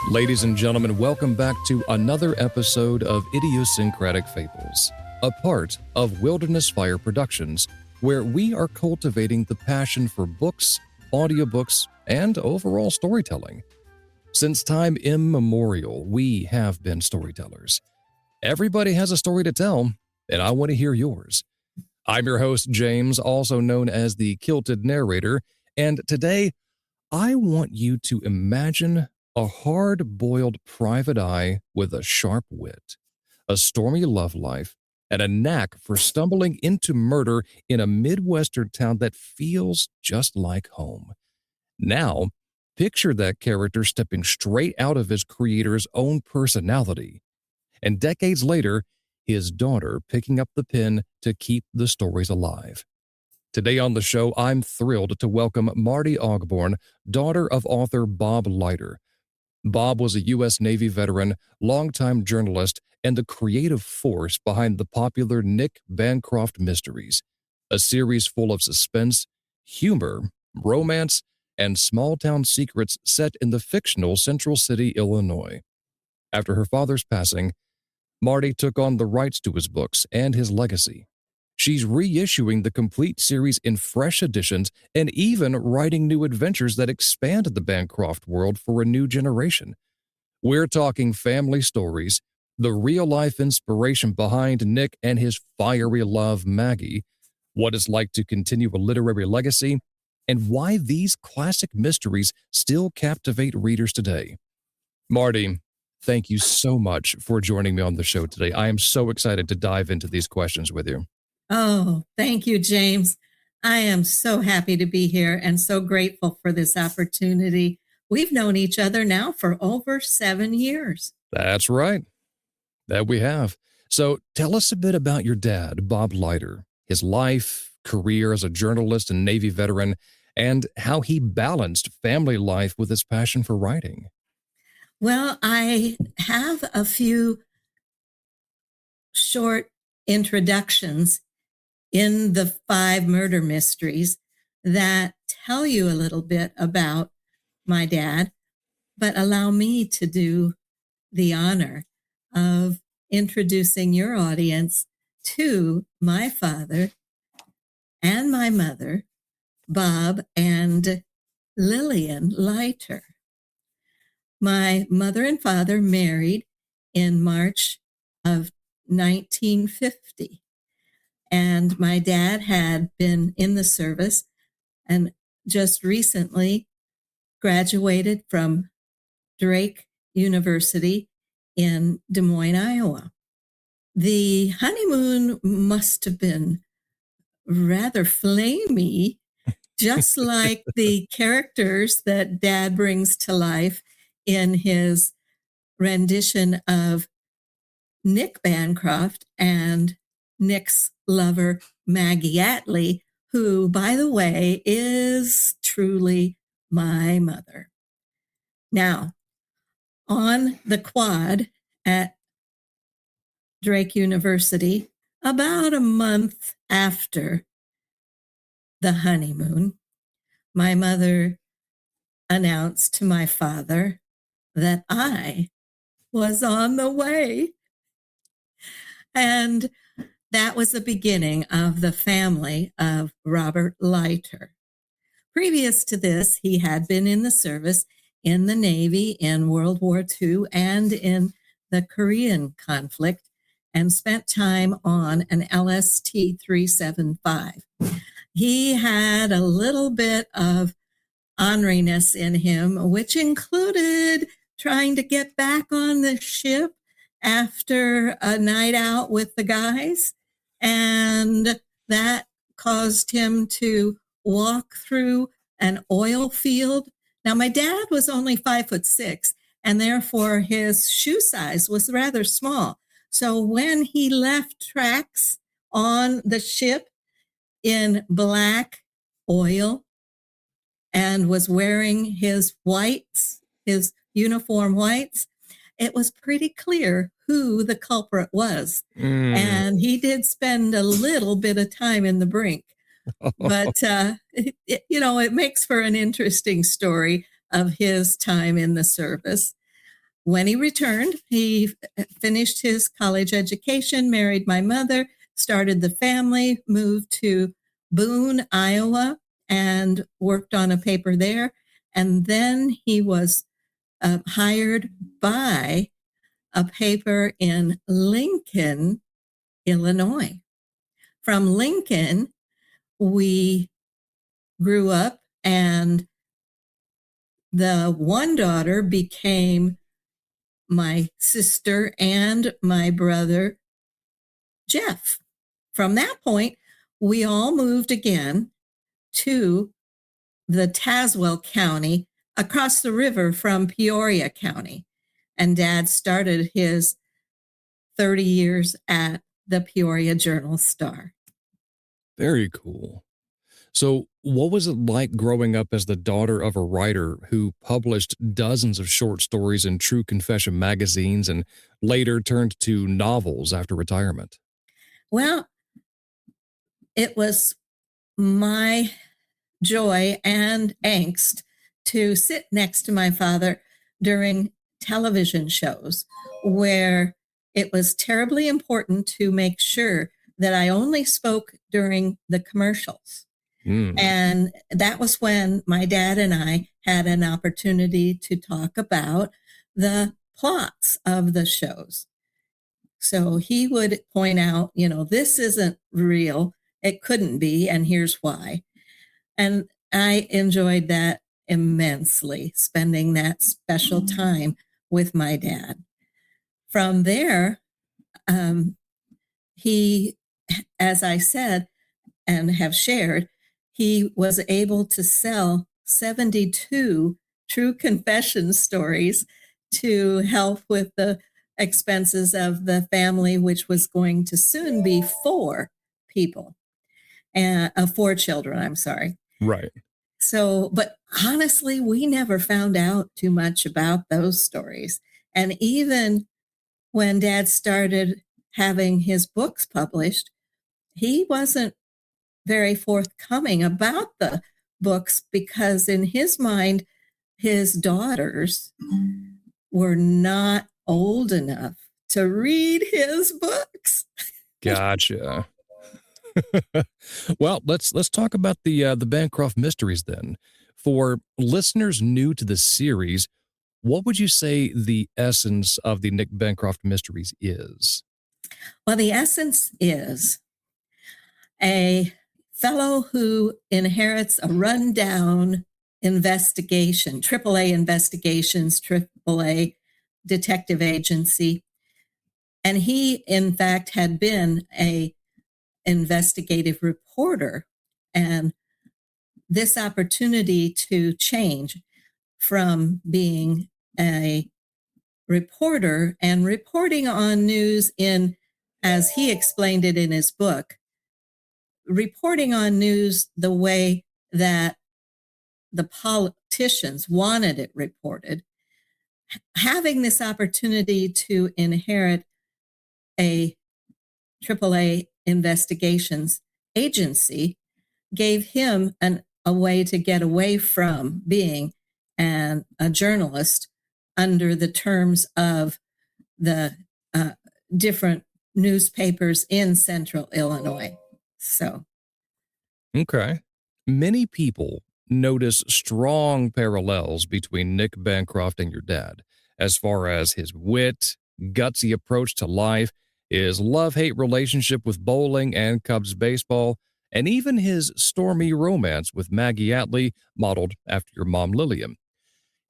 Ladies and gentlemen, welcome back to another episode of Idiosyncratic Fables, a part of Wilderness Fire Productions, where we are cultivating the passion for books, audiobooks, and overall storytelling. Since time immemorial, we have been storytellers. Everybody has a story to tell, and I want to hear yours. I'm your host, James, also known as the Kilted Narrator, and today I want you to imagine a hard-boiled private eye with a sharp wit, a stormy love life, and a knack for stumbling into murder in a Midwestern town that feels just like home. Now, picture that character stepping straight out of his creator's own personality, and decades later, his daughter picking up the pen to keep the stories alive. Today on the show, I'm thrilled to welcome Marty Ogborn, daughter of author Bob Leiter. Bob was a U.S. Navy veteran, longtime journalist, and the creative force behind the popular Nick Bancroft Mysteries, a series full of suspense, humor, romance, and small-town secrets set in the fictional Central City, Illinois. After her father's passing, Marty took on the rights to his books and his legacy. She's reissuing the complete series in fresh editions and even writing new adventures that expand the Bancroft world for a new generation. We're talking family stories, the real-life inspiration behind Nick and his fiery love, Maggie, what it's like to continue a literary legacy, and why these classic mysteries still captivate readers today. Marty, thank you so much for joining me on the show today. I am so excited to dive into these questions with you. Oh, thank you, James. I am so happy to be here and so grateful for this opportunity. We've known each other now for over 7 years. That's right. That we have. So tell us a bit about your dad, Bob Leiter, his life, career as a journalist and Navy veteran, and how he balanced family life with his passion for writing. Well, I have a few short introductions in the 5 murder mysteries that tell you a little bit about my dad, but allow me to do the honor of introducing your audience to my father and my mother, Bob and Lillian Leiter. My mother and father married in March of 1950. And my dad had been in the service and just recently graduated from Drake University in Des Moines, Iowa. The honeymoon must have been rather flamey, just like the characters that Dad brings to life in his rendition of Nick Bancroft and Nick's lover, Maggie Atley, who, by the way, is truly my mother. Now, on the quad at Drake University, about a month after the honeymoon, my mother announced to my father that I was on the way. And that was the beginning of the family of Robert Leiter. Previous to this, he had been in the service in the Navy in World War II and in the Korean conflict and spent time on an LST-375. He had a little bit of orneriness in him, which included trying to get back on the ship after a night out with the guys. And that caused him to walk through an oil field. Now, my dad was only 5'6", and therefore his shoe size was rather small. So when he left tracks on the ship in black oil and was wearing his whites, his uniform whites, it was pretty clear who the culprit was. And he did spend a little bit of time in the brink. But, it makes for an interesting story of his time in the service. when he returned, he finished his college education, married my mother, started the family, moved to Boone, Iowa, and worked on a paper there. And then he was hired by a paper in Lincoln, Illinois. From Lincoln, we grew up, and the one daughter became my sister and my brother, Jeff. From that point, we all moved again to the Tazewell County across the river from Peoria County. And Dad started his 30 years at the Peoria Journal Star. Very cool. So, what was it like growing up as the daughter of a writer who published dozens of short stories in True Confession magazines and later turned to novels after retirement? Well, it was my joy and angst to sit next to my father during television shows where it was terribly important to make sure that I only spoke during the commercials. And that was when my dad and I had an opportunity to talk about the plots of the shows. So he would point out, this isn't real. It couldn't be. And here's why. And I enjoyed that immensely, spending that special time with my dad. From there, he, as I said and have shared, he was able to sell 72 True Confession stories to help with the expenses of the family, which was going to soon be four children, I'm sorry. Right. So, but honestly, we never found out too much about those stories. And even when Dad started having his books published, he wasn't very forthcoming about the books because in his mind, his daughters were not old enough to read his books. Gotcha. Well, let's talk about the Bancroft Mysteries then. For listeners new to the series, what would you say the essence of the Nick Bancroft Mysteries is? Well, the essence is a fellow who inherits a rundown investigation, AAA investigations, AAA detective agency. And he, in fact, had been a investigative reporter. And this opportunity to change from being a reporter and reporting on news in, as he explained it in his book, reporting on news the way that the politicians wanted it reported, having this opportunity to inherit a AAA investigations agency gave him a way to get away from being a journalist under the terms of the different newspapers in central Illinois. So, Okay. Many people notice strong parallels between Nick Bancroft and your dad, as far as his wit, gutsy approach to life, his love-hate relationship with bowling and Cubs baseball, and even his stormy romance with Maggie Atley, modeled after your mom Lillian.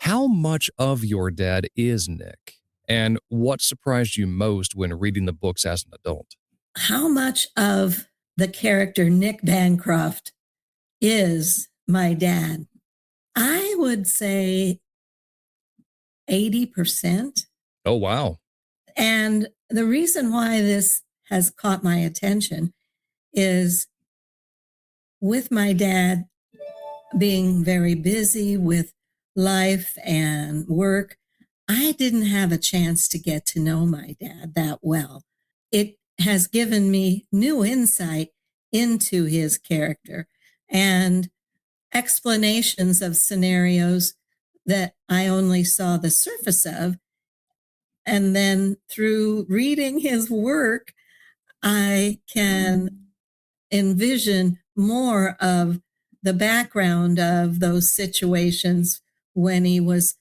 How much of your dad is Nick? And what surprised you most when reading the books as an adult? How much of the character Nick Bancroft is my dad? I would say 80%. Oh, wow. And the reason why this has caught my attention is with my dad being very busy with life and work, I didn't have a chance to get to know my dad that well. It has given me new insight into his character and explanations of scenarios that I only saw the surface of And then through reading his work, I can envision more of the background of those situations when he was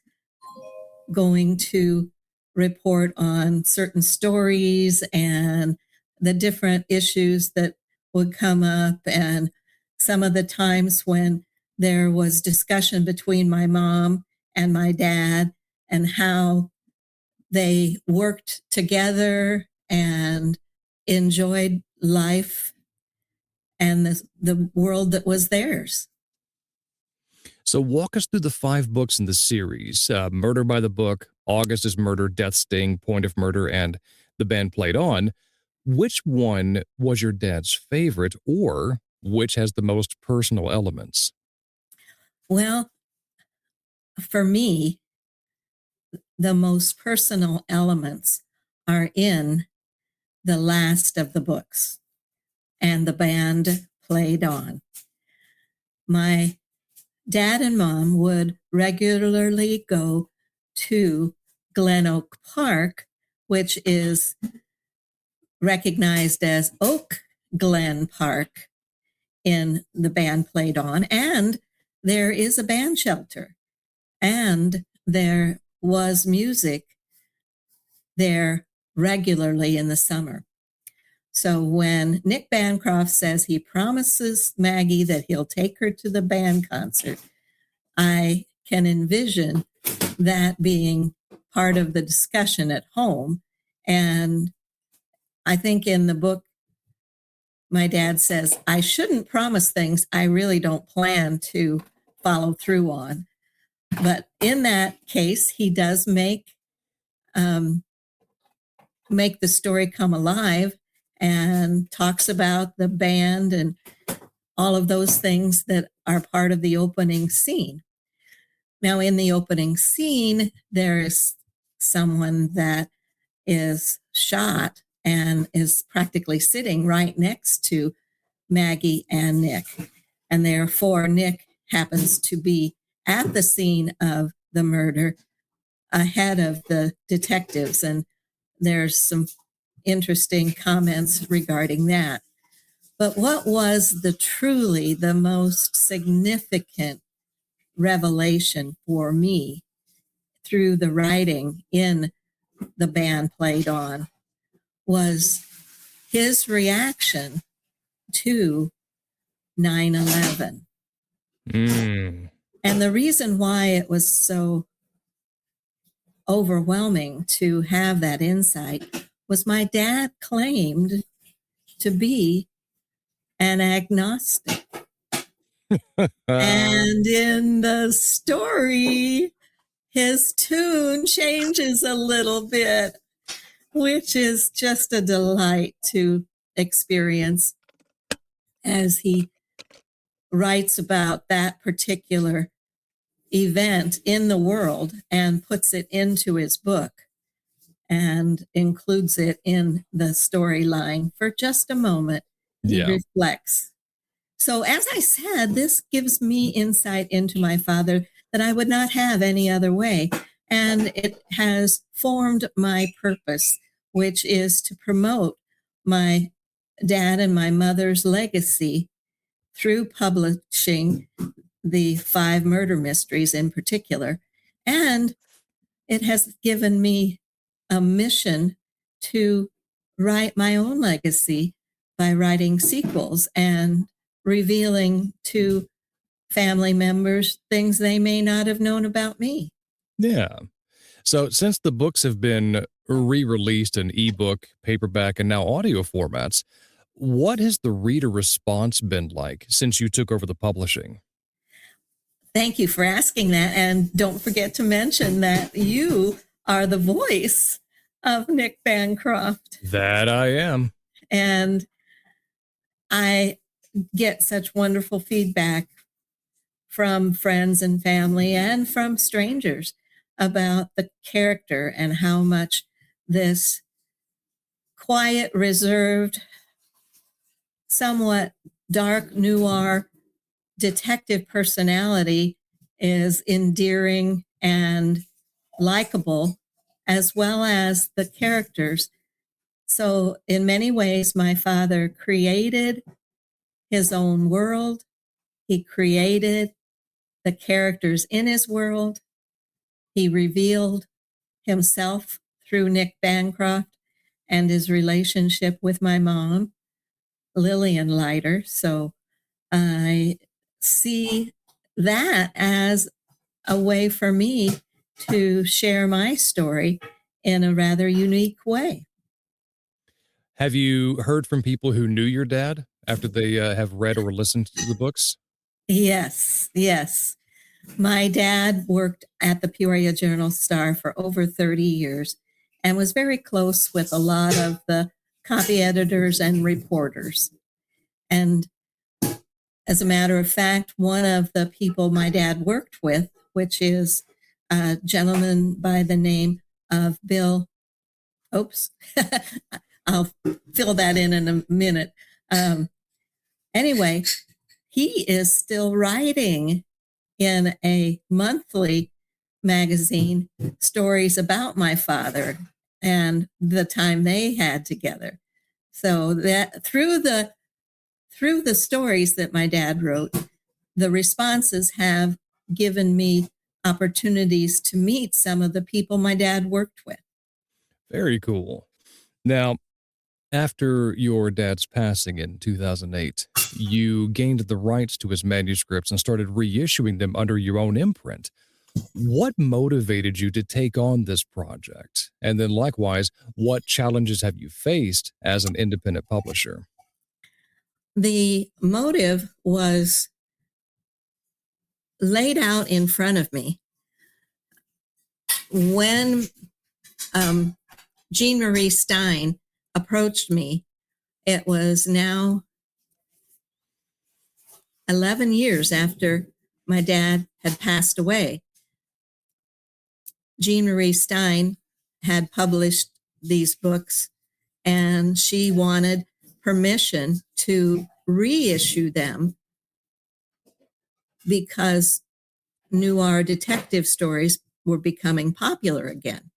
going to report on certain stories and the different issues that would come up, and some of the times when there was discussion between my mom and my dad and how they worked together and enjoyed life and the world that was theirs. So walk us through the 5 books in the series: Murder by the Book, August is Murder, Death Sting, Point of Murder, and The Band Played On. Which one was your dad's favorite, or which has the most personal elements? Well, for me, the most personal elements are in the last of the books, and The Band Played On. My dad and mom would regularly go to Glen Oak Park, which is recognized as Oak Glen Park in The Band Played On. And there is a band shelter, and there was music there regularly in the summer. So when Nick Bancroft says he promises Maggie that he'll take her to the band concert, I can envision that being part of the discussion at home. And I think in the book, my dad says, I shouldn't promise things I really don't plan to follow through on. But in that case, he does make the story come alive and talks about the band and all of those things that are part of the opening scene. Now, in the opening scene, there is someone that is shot and is practically sitting right next to Maggie and Nick. And therefore, Nick happens to be at the scene of the murder ahead of the detectives. And there's some interesting comments regarding that. But what was truly the most significant revelation for me through the writing in The Band Played On was his reaction to 9/11. And the reason why it was so overwhelming to have that insight was my dad claimed to be an agnostic. And in the story, his tune changes a little bit, which is just a delight to experience as he writes about that particular event in the world and puts it into his book and includes it in the storyline for just a moment. He reflects. So as I said, this gives me insight into my father that I would not have any other way. And it has formed my purpose, which is to promote my dad and my mother's legacy through publishing the 5 murder mysteries in particular. And it has given me a mission to write my own legacy by writing sequels and revealing to family members things they may not have known about me. Yeah. So since the books have been re-released in ebook, paperback, and now audio formats, what has the reader response been like since you took over the publishing? Thank you for asking that. And don't forget to mention that you are the voice of Nick Bancroft. That I am. And I get such wonderful feedback from friends and family and from strangers about the character and how much this quiet, reserved, somewhat dark noir detective personality is endearing and likable as well as the characters. So in many ways, my father created his own world. He created the characters in his world. He revealed himself through Nick Bancroft and his relationship with my mom, Lillian Leiter. So I see that as a way for me to share my story in a rather unique way. Have you heard from people who knew your dad after they have read or listened to the books? Yes, yes. My dad worked at the Peoria Journal Star for over 30 years and was very close with a lot of the copy editors and reporters. And as a matter of fact, one of the people my dad worked with, which is a gentleman by the name of Bill, oops, I'll fill that in a minute. Anyway, he is still writing in a monthly magazine stories about my father and the time they had together. So that through the stories that my dad wrote, the responses have given me opportunities to meet some of the people my dad worked with. Very cool. Now, after your dad's passing in 2008, you gained the rights to his manuscripts and started reissuing them under your own imprint. What motivated you to take on this project? And then likewise, what challenges have you faced as an independent publisher? The motive was laid out in front of me when Jean Marie Stein approached me. It was now 11 years after my dad had passed away. Jean Marie Stein had published these books, and she wanted permission to reissue them because noir detective stories were becoming popular again.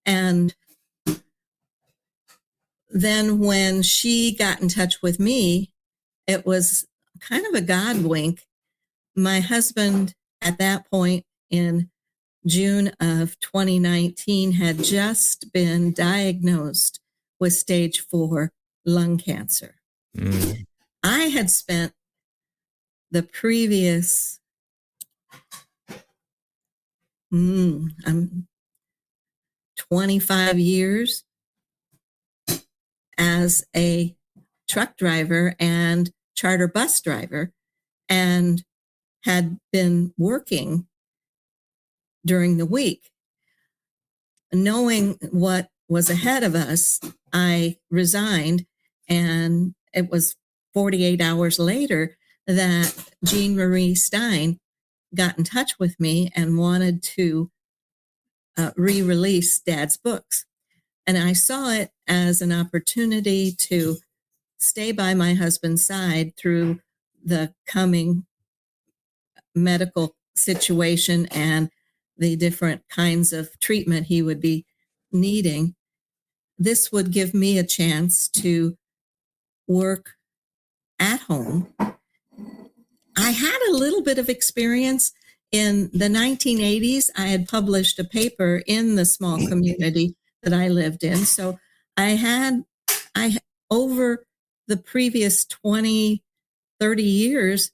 And then when she got in touch with me, it was kind of a God wink. My husband, at that point in June of 2019, had just been diagnosed with stage 4 lung cancer. I had spent the previous 25 years as a truck driver and charter bus driver, and had been working during the week. Knowing what was ahead of us, I resigned, and it was 48 hours later that Jean Marie Stein got in touch with me and wanted to re-release Dad's books. And I saw it as an opportunity to stay by my husband's side through the coming medical situation and the different kinds of treatment he would be needing. This would give me a chance to work at home. I had a little bit of experience in the 1980s. I had published a paper in the small community that I lived in. So I over the previous 20, 30 years,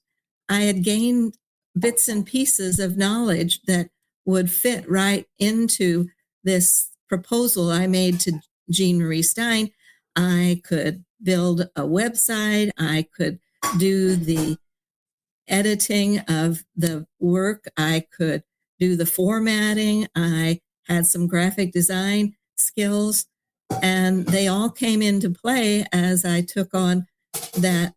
I had gained bits and pieces of knowledge that would fit right into this proposal I made to Jean Marie Stein. I could build a website. I could do the editing of the work. I could do the formatting. I had some graphic design skills, and they all came into play as I took on that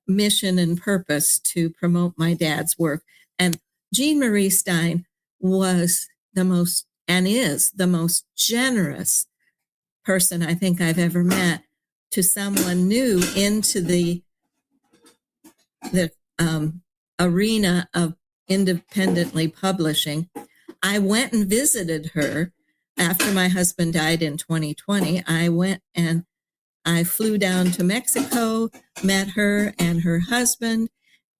mission and purpose to promote my dad's work. And Jean Marie Stein was the most, and is the most generous person I think I've ever met to someone new into the arena of independently publishing. I went and visited her after my husband died in 2020, I went and I flew down to Mexico, met her and her husband,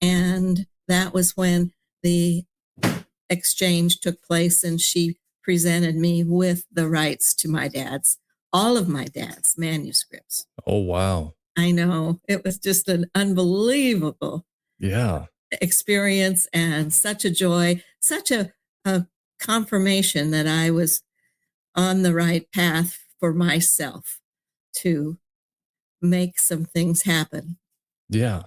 and that was when the exchange took place, and she presented me with the rights to all of my dad's manuscripts. Oh, wow. I know. It was just an unbelievable experience and such a joy, such a confirmation that I was on the right path for myself to make some things happen. Yeah.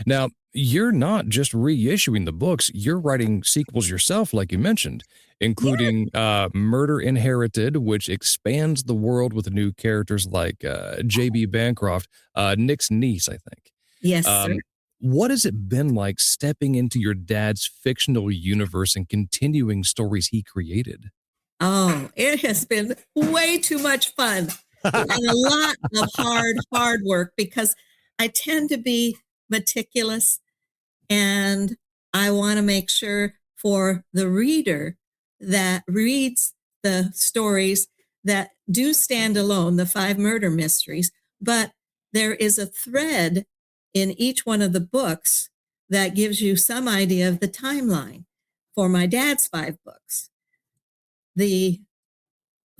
Now, you're not just reissuing the books, you're writing sequels yourself, like you mentioned, including Murder Inherited, which expands the world with new characters like J.B. Bancroft, Nick's niece, I think. Yes, sir. What has it been like stepping into your dad's fictional universe and continuing stories he created? Oh, it has been way too much fun and a lot of hard work, because I tend to be meticulous and I want to make sure for the reader that reads the stories that do stand alone, the 5 murder mysteries, but there is a thread in each one of the books that gives you some idea of the timeline. For my dad's 5 books, the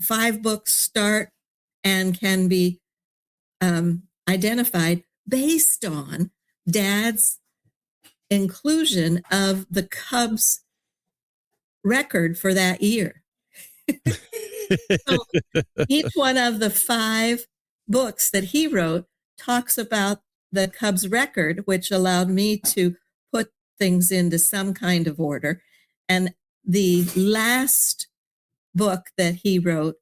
5 books start and can be identified based on dad's inclusion of the Cubs record for that year. So each one of the 5 books that he wrote talks about the Cubs record, which allowed me to put things into some kind of order. And the last book that he wrote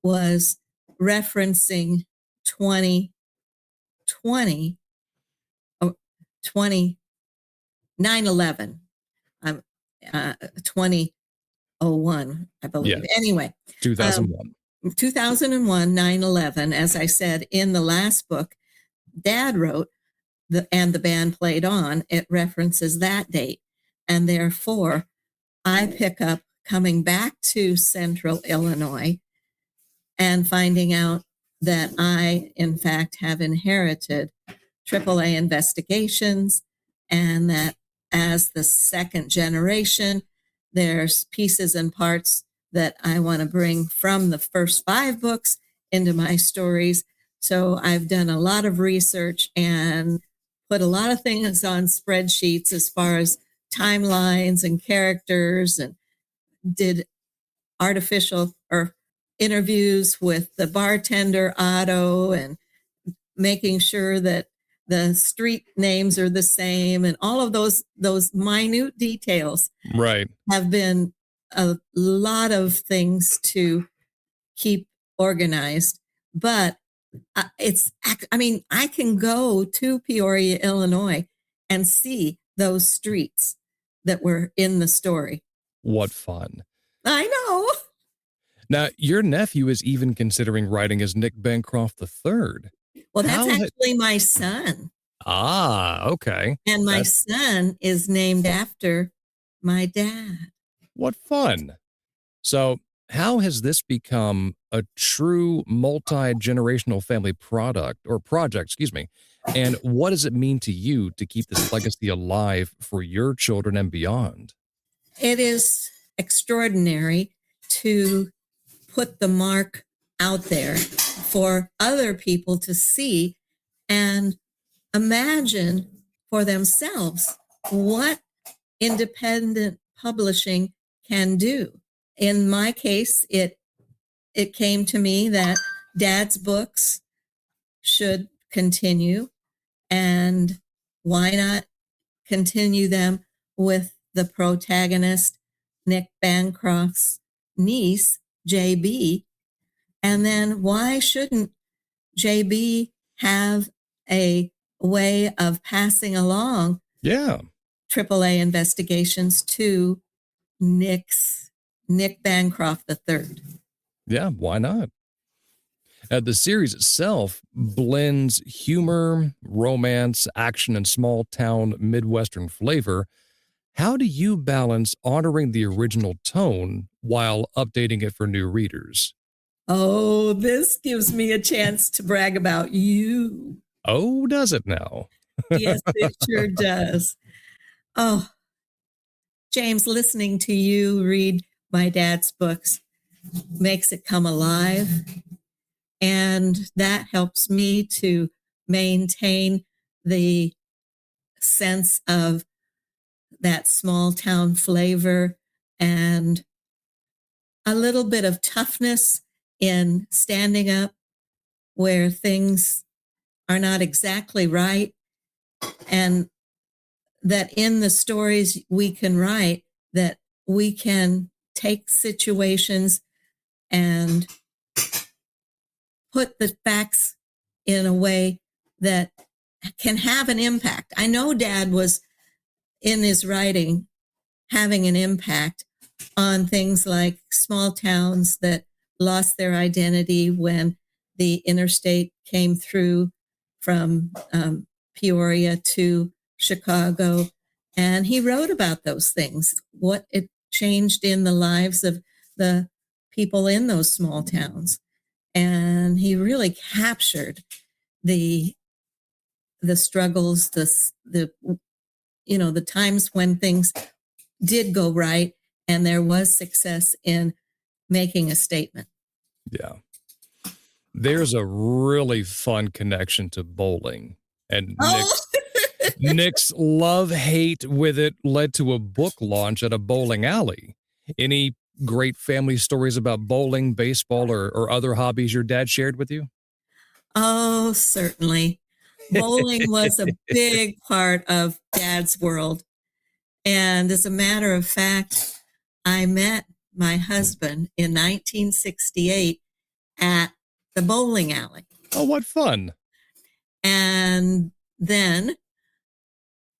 was referencing 2020, 9/11, 2001, I believe. Yeah. Anyway, 2001. 2001, 9/11, as I said in the last book, Dad wrote, and the band played on, it references that date. And therefore, I pick up coming back to Central Illinois and finding out that I, in fact, have inherited AAA investigations, and that as the second generation, there's pieces and parts that I want to bring from the first 5 books into my stories. So I've done a lot of research and put a lot of things on spreadsheets as far as timelines and characters, and did artificial or interviews with the bartender Otto, and making sure that the street names are the same, and all of those minute details Right. have been a lot of things to keep organized. But I can go to Peoria, Illinois and see those streets that were in the story. What fun. I know. Now, your nephew is even considering writing as Nick Bancroft III. Well, that's actually my son. Ah, okay. And my son is named after my dad. What fun. So, how has this become a true multi-generational family project, and what does it mean to you to keep this legacy alive for your children and beyond? It is extraordinary to put the mark out there for other people to see and imagine for themselves what independent publishing can do. In my case, it came to me that Dad's books should continue, and why not continue them with the protagonist, Nick Bancroft's niece, JB? And then why shouldn't JB have a way of passing along AAA investigations to Nick Bancroft III? Yeah, why not? The series itself blends humor, romance, action, and small-town Midwestern flavor. How do you balance honoring the original tone while updating it for new readers? Oh, this gives me a chance to brag about you. Oh, does it now? Yes, it sure does. Oh, James, listening to you read my dad's books makes it come alive. And that helps me to maintain the sense of that small town flavor and a little bit of toughness in standing up where things are not exactly right. And that in the stories we can write, that we can take situations and put the facts in a way that can have an impact. I know Dad was in his writing having an impact on things like small towns that lost their identity when the interstate came through from Peoria to Chicago. And he wrote about those things, what it changed in the lives of the people in those small towns. And he really captured the struggles, the times when things did go right and there was success in making a statement. Yeah. There's a really fun connection to bowling, and Nick's love-hate with it led to a book launch at a bowling alley. Any great family stories about bowling, baseball, or other hobbies your dad shared with you? Oh, certainly. Bowling was a big part of Dad's world. And as a matter of fact, I met my husband in 1968 at the bowling alley. Oh, what fun. And then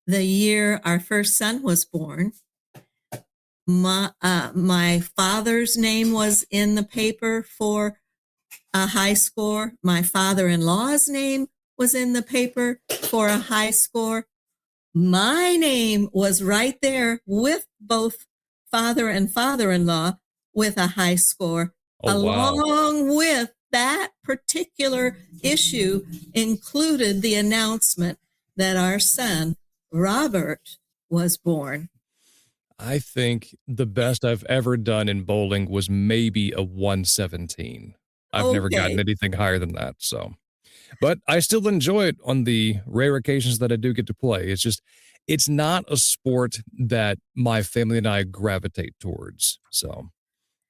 the year our first son was born, my father's name was in the paper for a high score. My father-in-law's name was in the paper for a high score. My name was right there with both father and father-in-law with a high score. Along with that particular issue included the announcement that our son, Robert, was born. I think the best I've ever done in bowling was maybe a 117. I've never gotten anything higher than that, so. But I still enjoy it on the rare occasions that I do get to play. It's not a sport that my family and I gravitate towards, so,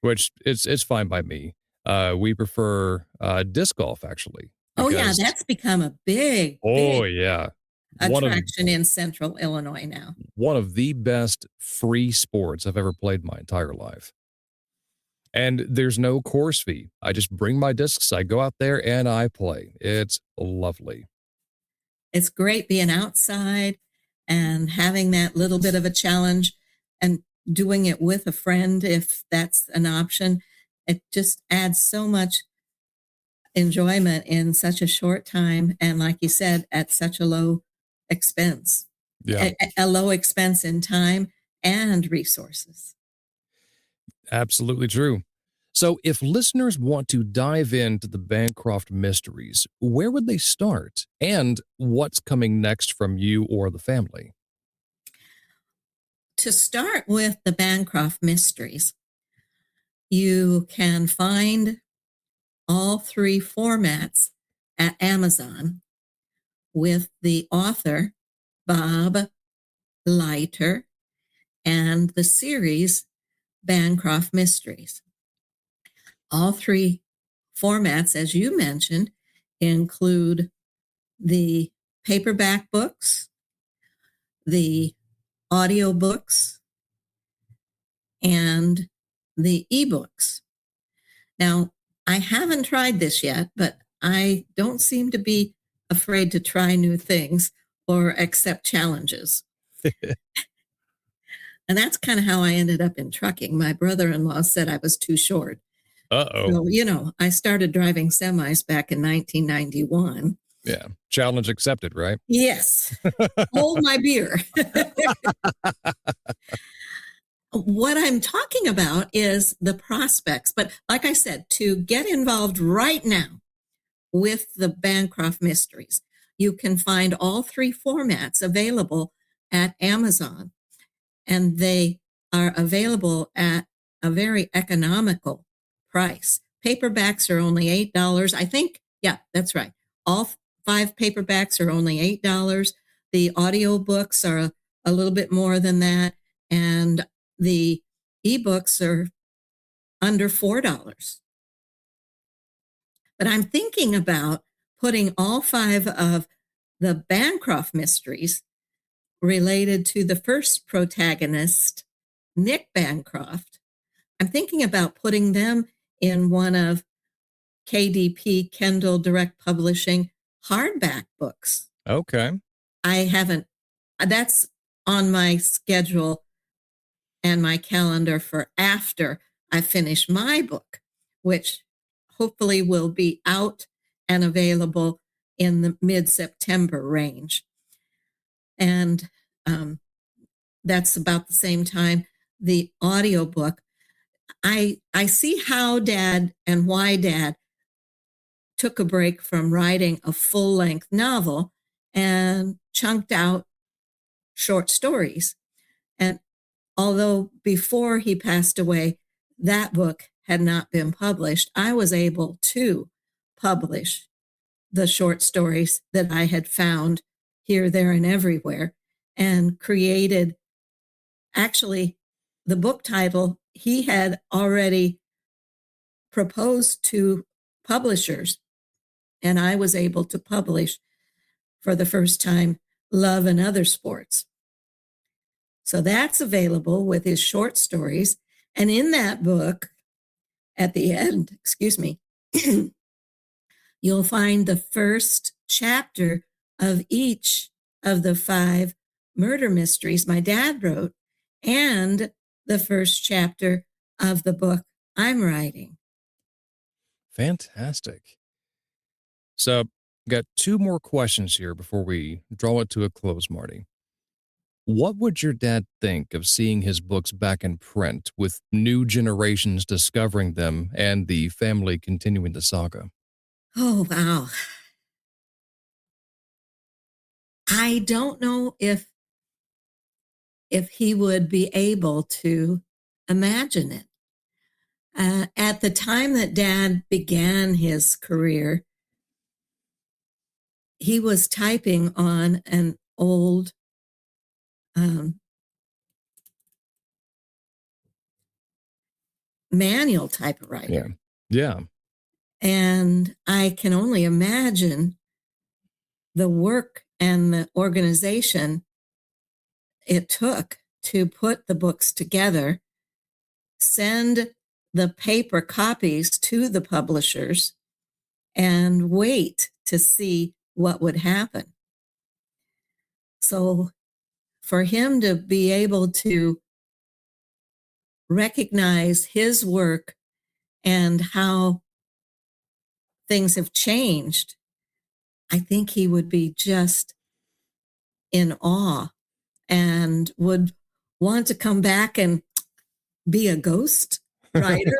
which it's fine by me. We prefer disc golf, actually. Oh, yeah, that's become a big attraction in central Illinois now. One of the best free sports I've ever played my entire life. And there's no course fee. I just bring my discs, I go out there, and I play. It's lovely. It's great being outside and having that little bit of a challenge and doing it with a friend, if that's an option. It just adds so much enjoyment in such a short time. And like you said, at such a low expense. Yeah. A low expense in time and resources. Absolutely true. So if listeners want to dive into the Bancroft Mysteries, where would they start? And what's coming next from you or the family? To start with the Bancroft Mysteries, you can find all three formats at Amazon with the author, Bob Leiter, and the series Bancroft Mysteries. All three formats, as you mentioned, include the paperback books, the audiobooks, and the ebooks. Now, I haven't tried this yet, but I don't seem to be afraid to try new things or accept challenges. And that's kind of how I ended up in trucking. My brother-in-law said I was too short. Uh-oh. So, I started driving semis back in 1991. Yeah. Challenge accepted, right? Yes. Hold my beer. What I'm talking about is the prospects. But like I said, to get involved right now with the Bancroft Mysteries, you can find all three formats available at Amazon, and they are available at a very economical price. Paperbacks are only $8. I think, yeah, that's right. All five paperbacks are only $8. The audiobooks are a little bit more than that. And the ebooks are under $4. But I'm thinking about putting all five of the Bancroft Mysteries related to the first protagonist, Nick Bancroft. I'm thinking about putting them in one of KDP Kindle Direct Publishing hardback books. Okay. I haven't, that's on my schedule and my calendar for after I finish my book, which hopefully will be out and available in the mid-September range. And that's about the same time the audiobook. I see how Dad and why Dad took a break from writing a full-length novel and chunked out short stories. And although before he passed away, that book had not been published, I was able to publish the short stories that I had found here, there, and everywhere, and created actually the book title he had already proposed to publishers, and I was able to publish for the first time Love and Other Sports. So that's available with his short stories. And in that book, at the end, you'll find the first chapter of each of the 5 murder mysteries my dad wrote and the first chapter of the book I'm writing. Fantastic. So, got 2 more questions here before we draw it to a close, Marty. What would your dad think of seeing his books back in print with new generations discovering them and the family continuing the saga? Oh, wow. I don't know if he would be able to imagine it. At the time that Dad began his career, he was typing on an old manual typewriter. Yeah. And I can only imagine the work and the organization it took to put the books together, send the paper copies to the publishers, and wait to see what would happen. So for him to be able to recognize his work and how things have changed, I think he would be just in awe and would want to come back and be a ghost writer.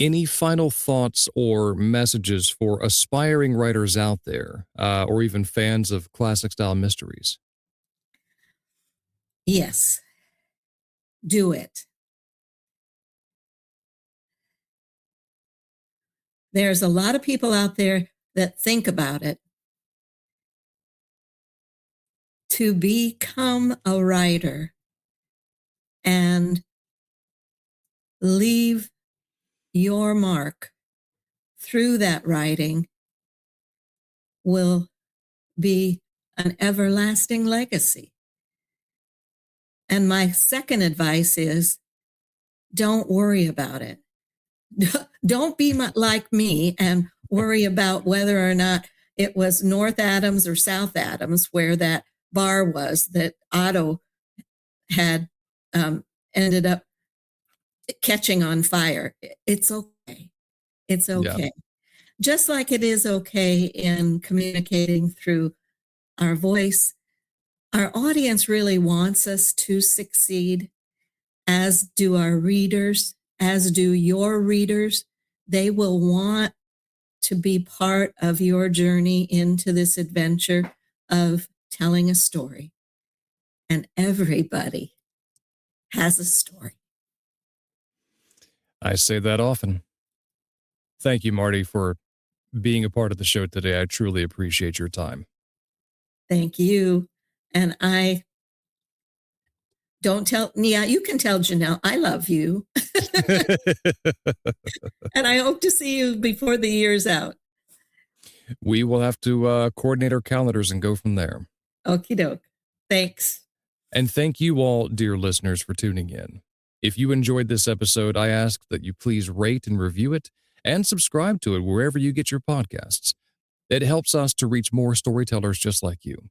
Any final thoughts or messages for aspiring writers out there, or even fans of classic style mysteries? Yes, do it. There's a lot of people out there that think about it. To become a writer and leave your mark through that writing will be an everlasting legacy. And my second advice is don't worry about it. Don't be like me and worry about whether or not it was North Adams or South Adams where that bar was that Otto had ended up catching on fire. It's okay. It's Yeah. okay. Just like it is okay in communicating through our voice, our audience really wants us to succeed, as do our readers, as do your readers. They will want to be part of your journey into this adventure of telling a story. And everybody has a story. I say that often. Thank you, Marty, for being a part of the show today. I truly appreciate your time. Thank you. And I don't tell Nia, you can tell Janelle, I love you. And I hope to see you before the year's out. We will have to coordinate our calendars and go from there. Okie doke. Thanks. And thank you all, dear listeners, for tuning in. If you enjoyed this episode, I ask that you please rate and review it and subscribe to it wherever you get your podcasts. It helps us to reach more storytellers just like you.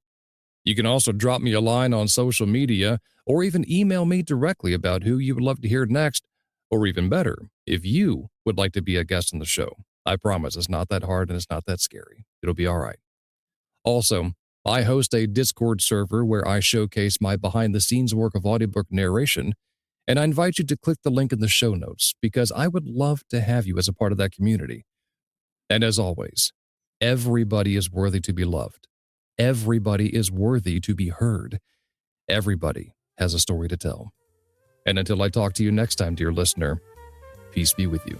You can also drop me a line on social media or even email me directly about who you would love to hear next, or even better, if you would like to be a guest on the show. I promise it's not that hard and it's not that scary. It'll be all right. Also, I host a Discord server where I showcase my behind-the-scenes work of audiobook narration, and I invite you to click the link in the show notes because I would love to have you as a part of that community. And as always, everybody is worthy to be loved. Everybody is worthy to be heard. Everybody has a story to tell. And until I talk to you next time, dear listener, peace be with you.